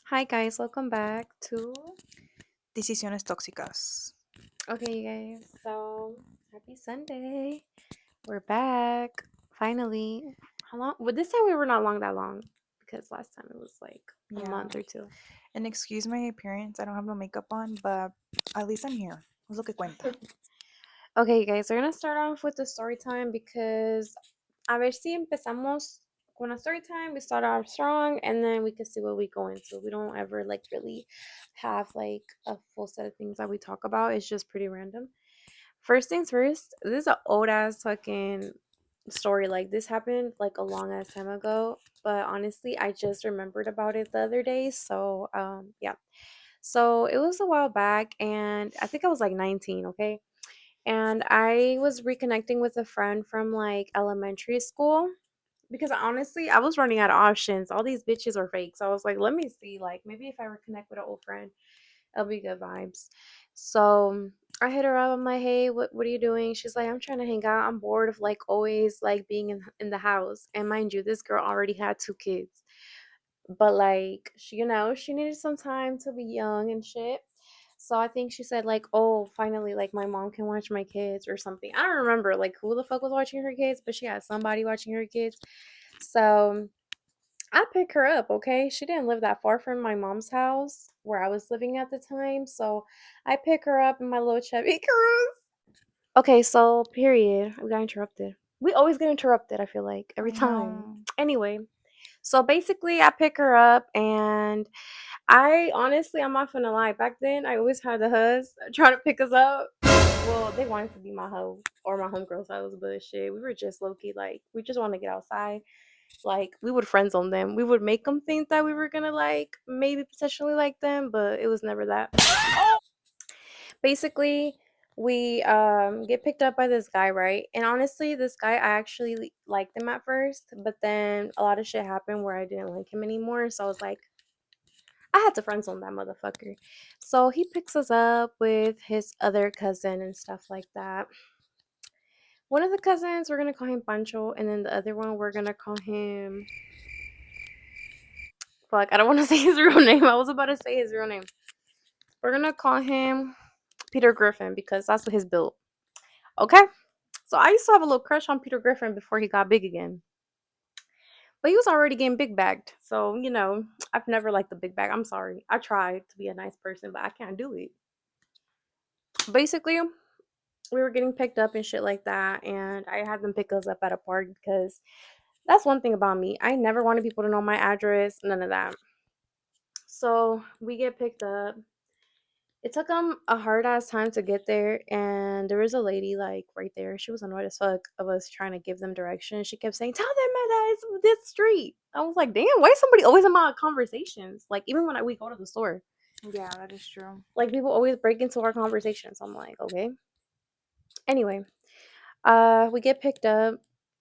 Hi guys, welcome back to Decisiones tóxicas. Okay you guys. So happy Sunday. We're back. Finally. How long well this time we were not long that long because last time it was like a Yeah. month or two. And excuse my appearance, I don't have no makeup on, but at least I'm here. Es lo que cuenta. Okay you guys, we're gonna start off with the story time because a ver si empezamos con a story time. We start off strong and then we can see what we go into. We don't ever like really have like a full set of things that we talk about. It's just pretty random. First things first, this is an old ass fucking story. Like this happened like a long ass time ago, but honestly, I just remembered about it the other day. So, yeah. So it was a while back, and I think I was like 19, okay? And I was reconnecting with a friend from like elementary school because honestly, I was running out of options. All these bitches are fake. So I was like, let me see, like maybe if I reconnect with an old friend, it'll be good vibes. So I hit her up. I'm like, hey, what are you doing? She's like, I'm trying to hang out. I'm bored of like always like being in the house. And mind you, this girl already had two kids. But like she needed some time to be young and shit. So I think she said like, oh, finally, like my mom can watch my kids or something. I don't remember like who the fuck was watching her kids, but she had somebody watching her kids. So I pick her up, okay? She didn't live that far from my mom's house where I was living at the time. So I pick her up in my little Chevy Cruze. Okay, so period. We got interrupted. We always get interrupted, I feel like, every I time. know. Anyway, so basically I pick her up and I honestly I'm not gonna lie, back then I always had the hus trying to pick us up. Well, they wanted to be my hoe or my homegirls. That was bullshit. We were just low key like we just want to get outside. Like we would friend zone them. We would make them think that we were gonna like maybe potentially like them, but it was never that. Basically, we get picked up by this guy, right? And honestly, this guy I actually liked him at first, but then a lot of shit happened where I didn't like him anymore. So I was like, I had to friend zone that motherfucker. So he picks us up with his other cousin and stuff like that. One of the cousins we're gonna call him Pancho, and then the other one we're gonna call him fuck, I don't want to say his real name. I was about to say his real name. We're gonna call him Peter Griffin because that's what his built. Okay. So I used to have a little crush on Peter Griffin before he got big again. But he was already getting big bagged. So, I've never liked the big bag. I'm sorry. I tried to be a nice person, but I can't do it. Basically, we were getting picked up and shit like that. And I had them pick us up at a park because that's one thing about me. I never wanted people to know my address, none of that. So we get picked up. It took them a hard ass time to get there, and there was a lady like right there. She was annoyed as fuck of us trying to give them directions. She kept saying, "Tell them that it's this street." I was like, "Damn, why is somebody always in my conversations?" Like even when we go to the store, Yeah, that is true. like people always break into our conversations. I'm like, okay. Anyway, we get picked up,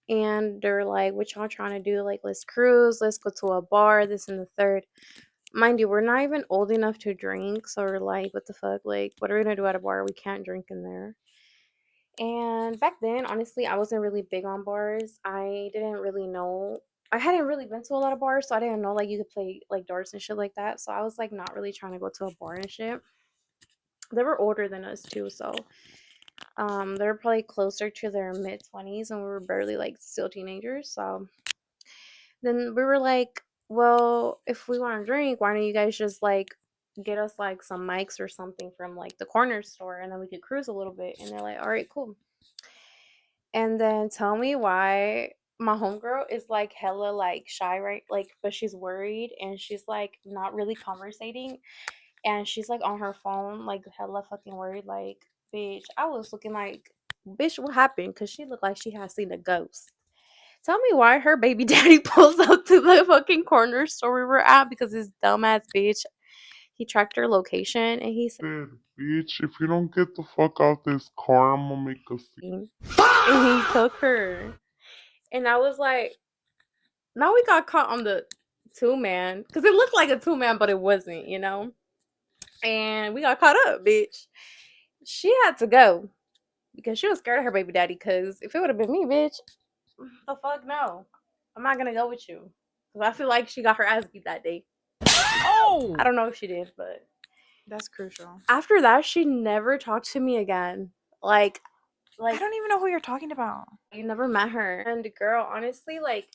and they're like, "What y'all trying to do? Like, let's cruise, let's go to a bar, this and the third." Mind you, we're not even old enough to drink, so we're like, what the fuck? Like, what are we gonna do at a bar? We can't drink in there. And back then, honestly, I wasn't really big on bars. I didn't really know. I hadn't really been to a lot of bars, so I didn't know like you could play like darts and shit like that. So I was like not really trying to go to a bar and shit. They were older than us too, so they were probably closer to their mid 20s, and we were barely like still teenagers. So then we were like, well, if we want to drink, why don't you guys just like get us like some mics or something from like the corner store and then we could cruise a little bit. And they're like, all right, cool. And then tell me why my homegirl is like hella like shy, right? Like, but she's worried and she's like not really conversating. And she's like on her phone, like hella fucking worried. Like, bitch, I was looking like, bitch, what happened? Because she looked like she had seen a ghost. Tell me why her baby daddy pulls up to the fucking corner store we were at because this dumbass bitch, he tracked her location and he said, Bitch, if you don't get the fuck out this car, I'm gonna make a and he took her. And I was like, now we got caught on the two man because it looked like a two man, but it wasn't, you know? And we got caught up, bitch. She had to go because she was scared of her baby daddy. Because if it would have been me, bitch, the fuck no. I'm not gonna go with you. Because I feel like she got her ass beat that day. Oh, I don't know if she did, but that's crucial. after that, she never talked to me again. Like, I don't even know who you're talking about. you never met her. And girl, honestly, like,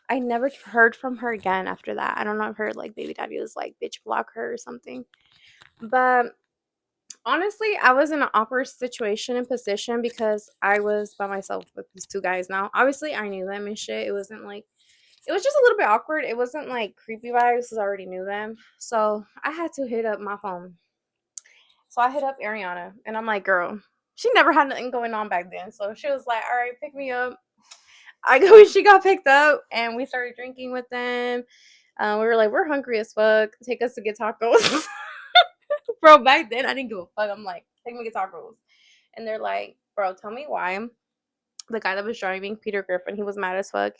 I never heard from her again after that. I don't know if her like baby daddy was like bitch block her or something. But honestly, I was in an awkward situation and position because I was by myself with these two guys now. Obviously, I knew them and shit. It wasn't like it was just a little bit awkward. It wasn't like creepy vibes because I already knew them. So I had to hit up my phone. So I hit up Ariana and I'm like, girl, she never had nothing going on back then. So she was like, all right, pick me up. I go, she got picked up and we started drinking with them. We were like, we're hungry as fuck. Take us to get tacos. Bro, back then I didn't give a fuck. I'm like, take me to get tacos. And they're like, bro, tell me why. The guy that was driving, Peter Griffin, he was mad as fuck.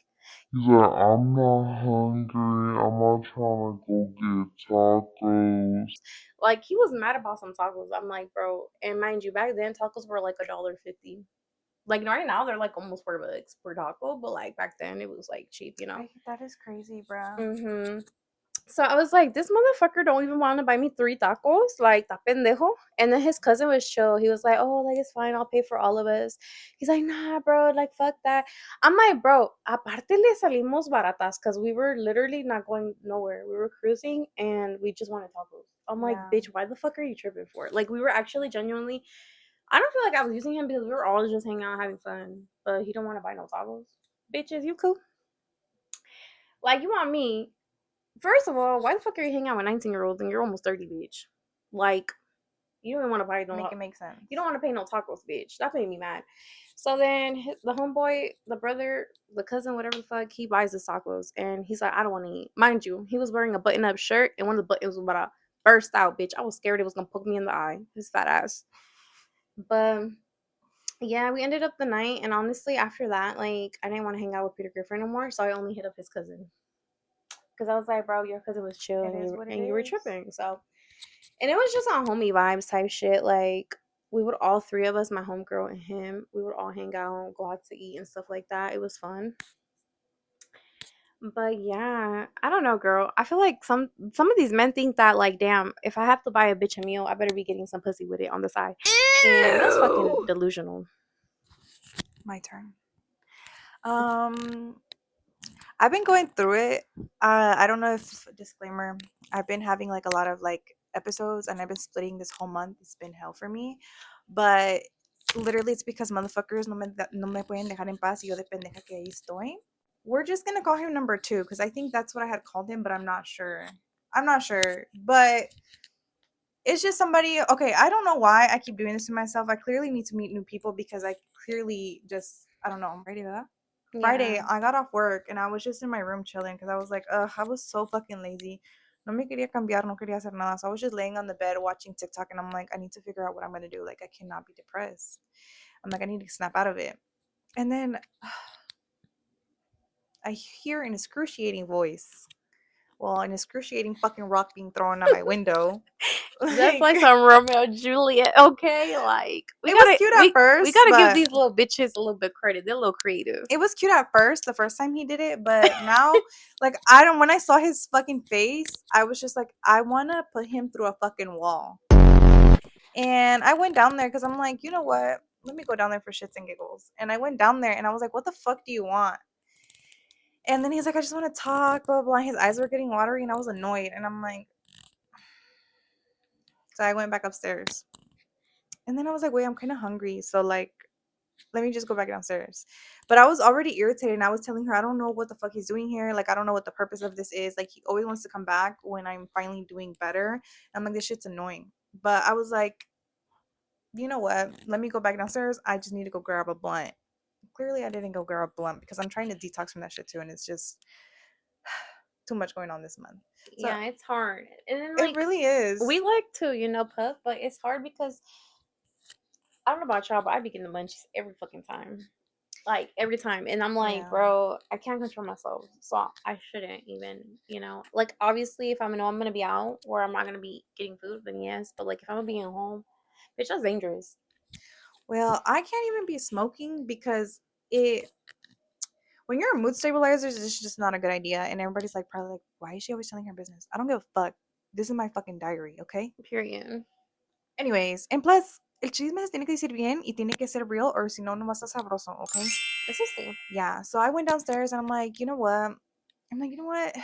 He's like, I'm not hungry. I'm not trying to go get tacos. Like, he was mad about some tacos. I'm like, bro, and mind you, back then tacos were like $1.50. Like right now they're like almost $4 per taco, but like back then it was like cheap, you know. That is crazy, bro. Mhm. So I was like, this motherfucker don't even want to buy me 3 tacos, like that pendejo. And then his cousin was chill. He was like, oh, like it's fine, I'll pay for all of us. He's like, nah, bro, like fuck that. I'm like, bro, aparte le salimos baratas because we were literally not going nowhere. We were cruising and we just wanted tacos. I'm like, Yeah. bitch, why the fuck are you tripping for? Like we were actually genuinely. I don't feel like I was using him because we were all just hanging out having fun, but he don't want to buy no tacos. Bitches, you cool? Like you want me? First of all, why the fuck are you hanging out with 19-year-olds and you're almost 30, bitch? Like, you don't want to buy Make no, it make sense. you don't want to pay no tacos, bitch. That made me mad. So then the homeboy, the brother, the cousin, whatever the fuck, he buys the tacos and he's like, I don't want to eat. Mind you, he was wearing a button up shirt and one of the buttons was about to burst out, bitch. I was scared it was gonna poke me in the eye. His fat ass. But yeah, we ended up the night, and honestly, after that, like, I didn't want to hang out with Peter Griffin no more, so I only hit up his cousin. Because I was like, bro, your cousin was chill It is what it and you were is. tripping. So, and it was just on homie vibes type shit. Like, we would all three of us, my homegirl and him, we would all hang out, go out to eat and stuff like that. It was fun. But yeah, I don't know, girl. I feel like some of these men think that like, damn, if I have to buy a bitch a meal, I better be getting some pussy with it on the side. And that's fucking delusional. My turn. Um, I've been going through it. I don't know if disclaimer. I've been having like a lot of like episodes, and I've been splitting this whole month. It's been hell for me, but literally it's because motherfuckers no me pueden dejar en paz y yo de pendeja que ahí estoy. We're just gonna call him number two because I think that's what I had called him, but I'm not sure. I'm not sure, but it's just somebody. Okay, I don't know why I keep doing this to myself. I clearly need to meet new people because I clearly just I don't know. I'm ready for that. Friday, Yeah. I got off work and I was just in my room chilling because I was like, ugh, I was so fucking lazy. No me quería cambiar, no quería hacer nada. So I was just laying on the bed watching TikTok and I'm like, I need to figure out what I'm gonna do. Like, I cannot be depressed. I'm like, I need to snap out of it. And then I hear an excruciating voice. Well, an excruciating fucking rock being thrown at my window. That's Like, like some Romeo and Juliet, okay? Like we it was gotta cute at we first, gotta give but these little bitches a little bit credit. They're a little creative. it was cute at first, the first time he did it, but now, like, I don't. When I saw his fucking face, I was just like, I want to put him through a fucking wall. And I went down there because I'm like, you know what? Let me go down there for shits and giggles. And I went down there and I was like, what the fuck do you want? And then he's like, I just want to talk, blah, blah, blah. His eyes were getting watery and I was annoyed. And I'm like, so I went back upstairs. And then I was like, wait, I'm kind of hungry. So, like, let me just go back downstairs. But I was already irritated and I was telling her, I don't know what the fuck he's doing here. Like, I don't know what the purpose of this is. Like, he always wants to come back when I'm finally doing better. And I'm like, this shit's annoying. But I was like, you know what? Let me go back downstairs. I just need to go grab a blunt. Clearly, I didn't go grab a blunt because I'm trying to detox from that shit too. And it's just too much going on this month. So Yeah, it's hard. And then it like really is. we like to, puff, but it's hard because I don't know about y'all, but I be getting the munchies every fucking time. Like every time. And I'm like, Yeah. bro, I can't control myself. So I shouldn't even, Like obviously if I know I'm gonna be out or I'm not gonna be getting food, then yes. But like if I'm gonna be at home, bitch, that's dangerous. Well, I can't even be smoking because it when you're on mood stabilizers, it's just not a good idea. And everybody's like, probably like, why is she always telling her business? I don't give a fuck. This is my fucking diary, okay? Period. Anyways, and plus, el chisme se tiene que decir bien y tiene que ser real, or si no, no va a estar sabroso, okay? Eso sí. Yeah, so I went downstairs and I'm like, you know what? I'm like, you know what?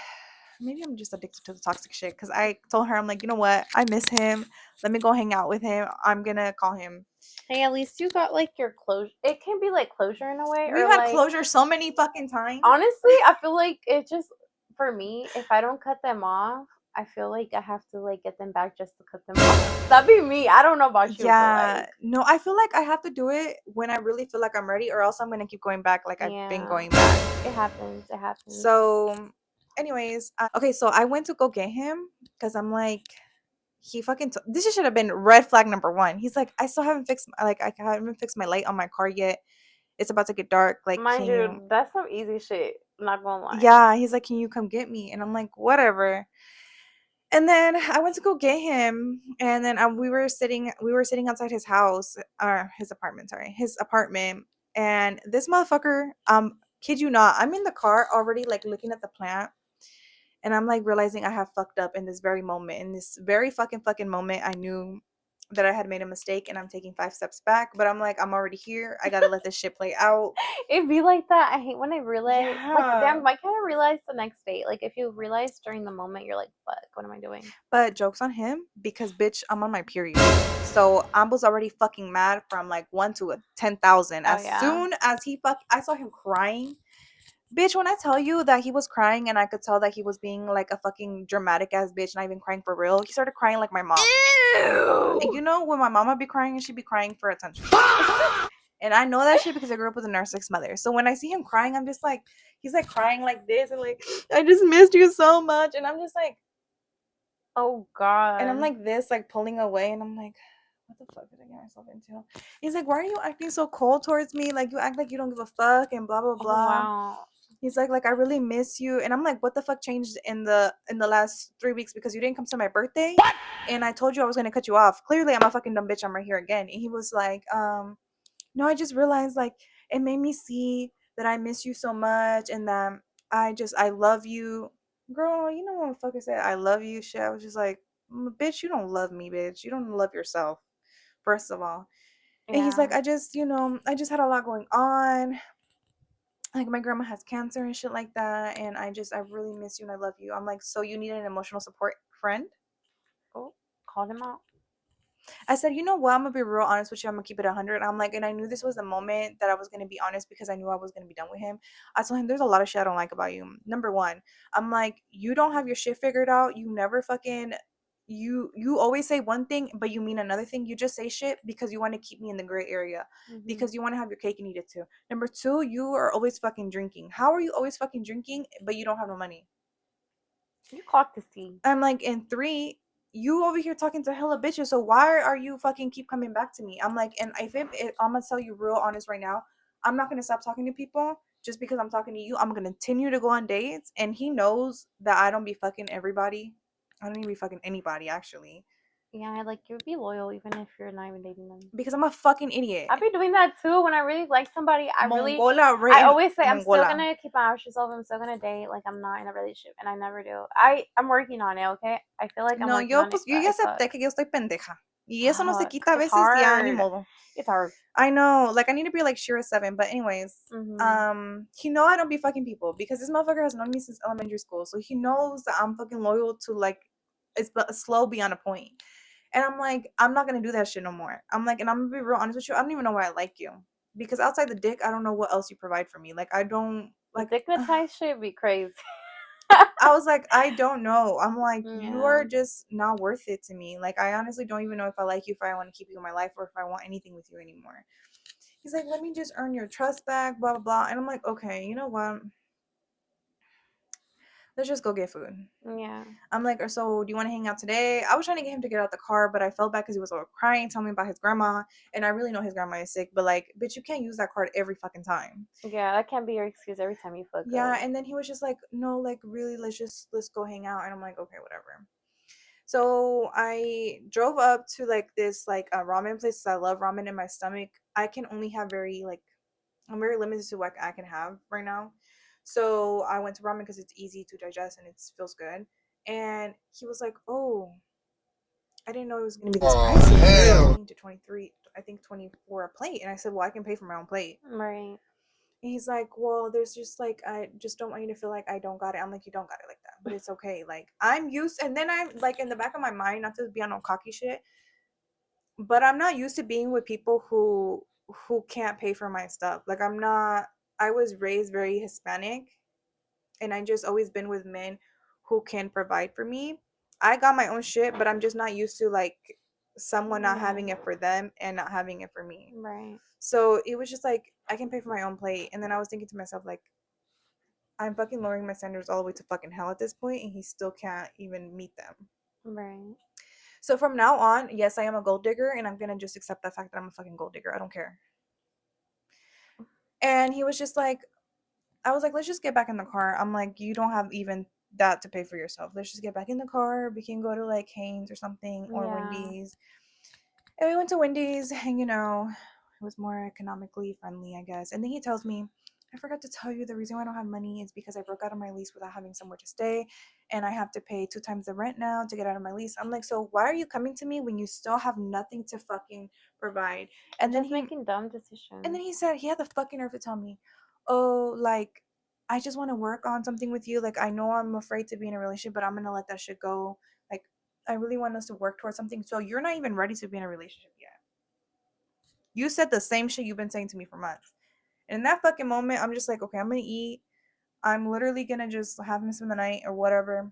Maybe I'm just addicted to the toxic shit because I told her, I'm like, you know what? I miss him. Let me go hang out with him. I'm gonna call him. Hey, at least you got like your closure. It can be like closure in a way, We've or had like closure so many fucking times. honestly, I feel like it just for me, if I don't cut them off, I feel like I have to like get them back just to cut them off. That'd be me. I don't know about you, but Yeah, like, no, I feel like I have to do it when I really feel like I'm ready, or else I'm gonna keep going back like I've been yeah, going back. it happens. It happens. So, anyways, okay, so I went to go get him because I'm like, he fucking. This should have been red flag number one. He's like, I still haven't fixed, like, I haven't fixed my light on my car yet. It's about to get dark. Like, Mind can you? you, that's some easy shit. Not gonna lie. Yeah, he's like, can you come get me? And I'm like, whatever. And then I went to go get him, and then we were sitting outside his house, or his apartment, sorry, his apartment. And this motherfucker, kid you not, I'm in the car already, like looking at the plant, and I'm like realizing I have fucked up in this very moment. In this very fucking moment, I knew that I had made a mistake, and I'm taking 5 steps back. But I'm like, I'm already here. I gotta let this shit play out. It be like that. I hate when I realize, like, Yeah. damn, why can't I realize the next day? Like, if you realize during the moment, you're like, fuck, what am I doing? But jokes on him because bitch, I'm on my period. So I was already fucking mad from like 1 to 10,000. Oh, As yeah. soon as I saw him crying. Bitch, when I tell you that he was crying and I could tell that he was being like a fucking dramatic ass bitch, not even crying for real, he started crying like my mom. And Ew. you know when my mama be crying and she be crying for attention. And I know that shit because I grew up with a narcissist mother. So when I see him crying, I'm just like, he's like crying like this and like, I just missed you so much. And I'm just like, Oh, and I'm God. like this, like pulling away, and I'm like, what the fuck did I get myself into? He's like, why are you acting so cold towards me? Like you act like you don't give a fuck and blah blah Oh, blah. wow. He's like I really miss you, and I'm like, what the fuck changed in the last 3 weeks because you didn't come to my birthday, and I told you I was gonna cut you off. Clearly, I'm a fucking dumb bitch. I'm right here again. And he was like, no, I just realized like it made me see that I miss you so much, and that I love you, girl. You know when fucker said I love you, shit. I was just like, bitch, you don't love me, bitch. You don't love yourself, first of all. And he's Yeah. like, I just had a lot going on. Like my grandma has cancer and shit like that, and I really miss you and I love you. I'm like, so you need an emotional support friend? Oh, called him out. I said, you know what? I'm gonna be real honest with you. I'm gonna keep it 100. I'm like, and I knew this was the moment that I was gonna be honest because I knew I was gonna be done with him. I told him, there's a lot of shit I don't like about you. Number one, I'm like, you don't have your shit figured out. You never fucking, you always say one thing, but you mean another thing. You just say shit because you want to keep me in the gray area, Hmm. because you want to have your cake and eat it too. Number two, you are always fucking drinking. How are you always fucking drinking, but you don't have no money? You clocked the C. I'm like, in three, you over here talking to hella bitches. So why are you fucking keep coming back to me? I'm like, and I'm gonna tell you real honest right now. I'm not gonna stop talking to people just because I'm talking to you. I'm gonna continue to go on dates, and he knows that I don't be fucking everybody. I don't even be fucking anybody actually, Yeah, like you'd be loyal even if you're not even dating them. because I'm a fucking idiot. I'd be doing that too when I really like somebody. Mongola, I written always say I'm still Mongola. gonna keep my options open. I'm still gonna date. Like I'm not in a relationship, and I never do. I'm working on it. Okay, I feel like I'm No, working on it, yo but ya I suck. acepté que yo estoy pendeja. Y eso no se Fuck, quita a it's veces, ya ni hard. modo. It's hard. I know, like I need to be like Shira 7, but anyways, Hmm. he know I don't be fucking people because this motherfucker has known me since elementary school, so he knows that I'm fucking loyal to like it's slow beyond a point. And I'm like, I'm not gonna do that shit no more. I'm like, and I'm gonna be real honest with you, I don't even know why I like you, because outside the dick, I don't know what else you provide for me. Like I don't The like. dignitized shit be crazy. I was like, I don't know. I'm like, you Yeah. are just not worth it to me. Like I honestly don't even know if I like you, if I want to keep you in my life, or if I want anything with you anymore. He's like, let me just earn your trust back, blah, blah, blah. And I'm like, okay, you know what? Let's just go get food. Yeah. I'm like, or so do you want to hang out today? I was trying to get him to get out the car, but I felt bad because he was all crying, telling me about his grandma. And I really know his grandma is sick, but like, bitch, you can't use that card every fucking time. Yeah, that can't be your excuse every time you fuck Yeah. up. And then he was just like, no, like, really, let's go hang out. And I'm like, okay, whatever. So I drove up to like this, like, a ramen place. I love ramen in my stomach. I can only have I'm very limited to what I can have right now. So I went to ramen because it's easy to digest and it feels good. And he was like, "Oh, I didn't know it was gonna be this pricey. Hell. 20 to 23, I think 24 a plate." And I said, "Well, I can pay for my own plate." Right. And he's like, "Well, there's just like I just don't want you to feel like I don't got it." I'm like, "You don't got it like that, but it's okay. Like I'm used." And then I'm like in the back of my mind, not to be on no cocky shit, but I'm not used to being with people who can't pay for my stuff. Like I'm not. I was raised very Hispanic, and I just always been with men who can provide for me. I got my own shit, but I'm just not used to like someone not having Yeah. it for them and not having it for me. Right. So it was just like I can pay for my own plate, and then I was thinking to myself like I'm fucking lowering my standards all the way to fucking hell at this point, and he still can't even meet them. Right. So from now on, yes, I am a gold digger, and I'm gonna just accept the fact that I'm a fucking gold digger. I don't care. And he was just like, I was like, let's just get back in the car. I'm like, you don't have even that to pay for yourself. Let's just get back in the car. We can go to like Hanes or something or Yeah. Wendy's. And we went to Wendy's, and it was more economically friendly, I guess. And then he tells me, I forgot to tell you the reason why I don't have money is because I broke out of my lease without having somewhere to stay, and I have to pay 2 times the rent now to get out of my lease. I'm like, so why are you coming to me when you still have nothing to fucking provide? And then Just he making dumb and then decisions. he said he had the fucking nerve to tell me, "Oh, like I just want to work on something with you. Like I know I'm afraid to be in a relationship, but I'm gonna let that shit go. Like I really want us to work towards something. So you're not even ready to be in a relationship yet. You said the same shit you've been saying to me for months." And in that fucking moment, I'm just like, okay, I'm gonna eat. I'm literally gonna just have him spend the night or whatever.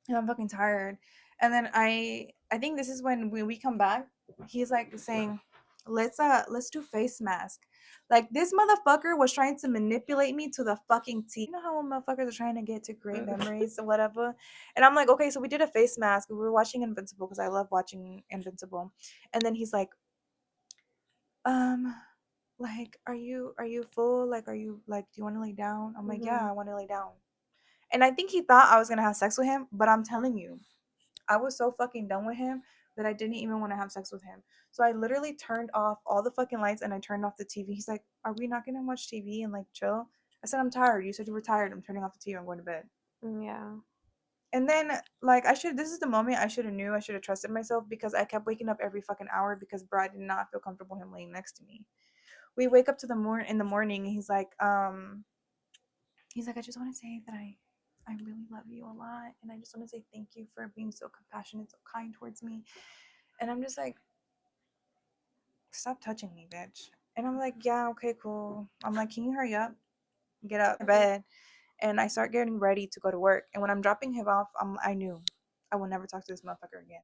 And I'm fucking tired. And then I think this is when we come back, he's like saying, let's do face mask. Like this motherfucker was trying to manipulate me to the fucking T. You know how motherfuckers are trying to get to great memories or whatever. And I'm like, okay, so we did a face mask. We were watching Invincible because I love watching Invincible. And then he's um like, are you full? Like, are you like, do you want to lay down? I'm like, yeah, Mhm. I want to lay down. And I think he thought I was gonna have sex with him, but I'm telling you, I was so fucking done with him that I didn't even want to have sex with him. So I literally turned off all the fucking lights and I turned off the TV. He's like, "Are we not gonna watch TV and like chill?" I said, "I'm tired. You said you were tired. I'm turning off the TV. I'm going to bed." Yeah. And then like I should this is the moment I should have knew I should have trusted myself because I kept waking up every fucking hour because bro, I did not feel comfortable him laying next to me. We wake up to the morning in the morning and he's like, "I just want to say that I really love you a lot, and I just want to say thank you for being so compassionate, so kind towards me." And I'm just like, "Stop touching me, bitch." And I'm like, "Yeah, okay, cool." I'm like, "Can you hurry up, get out of bed?" And I start getting ready to go to work. And when I'm dropping him off, I knew I will never talk to this motherfucker again.